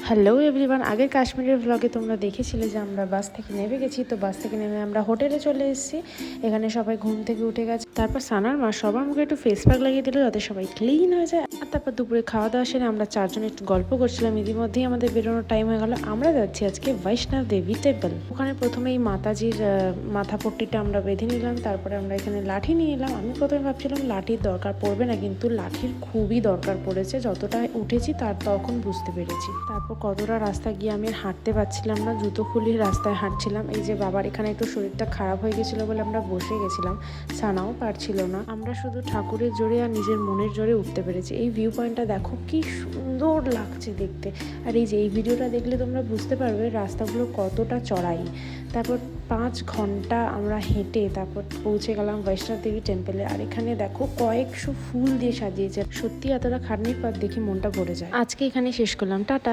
Hello everyone, আগের কাশ্মীরের ব্লগে তোমরা দেখেছিলে যে আমরা বাস থেকে নেমে গেছি। তো বাস থেকে নেমে আমরা হোটেলে চলে এসেছি। এখানে সবাই ঘুম থেকে উঠে গেছে। তারপর সানার মা সবার মুখে একটু ফেস প্যাক লাগিয়ে দিল যাতে সবাই ক্লিন হয়ে যায়। আর তারপর দুপুরে খাওয়া দাওয়া সেরে আমরা চারজন একটু গল্প করছিলাম। ইতিমধ্যেই আমাদের বেরোনোর টাইম হয়ে গেল। আমরা যাচ্ছি আজকে বৈষ্ণব দেবী টেম্পল। ওখানে প্রথমেই মাতাজির মাথা পট্টিটা আমরা বেঁধে নিলাম। তারপরে আমরা এখানে লাঠি নিয়ে এলাম। আমি প্রথমে ভাবছিলাম লাঠির দরকার পড়বে না, কিন্তু লাঠির খুবই দরকার পড়েছে। যতটা উঠেছি তার তখন বুঝতে পেরেছি। তারপর কতটা রাস্তা গিয়ে আমি আর হাঁটতে পারছিলাম না, জুতো খুলে রাস্তায় হাঁটছিলাম। এই যে বাবার এখানে একটু শরীরটা খারাপ হয়ে গেছিলো বলে আমরা বসে গেছিলাম, সানাও পারছিল না। আমরা শুধু ঠাকুরের জোরে আর নিজের মনের জোরে উঠতে পেরেছি। এই ভিউ পয়েন্টটা দেখো কি সুন্দর লাগছে দেখতে। আর এই যে এই ভিডিওটা দেখলে তোমরা বুঝতে পারবে রাস্তাগুলো কতটা চড়াই। তারপর 5 ঘন্টা আমরা হেঁটে তারপর পৌঁছে গেলাম বৈষ্ণব দেবী টেম্পলে। আর এখানে দেখো কয়েকশো ফুল দিয়ে সাজিয়েছে। সত্যি এতটা খাটনির পর দেখে মনটা ভরে যায়। আজকে এখানে শেষ করলাম, টাটা।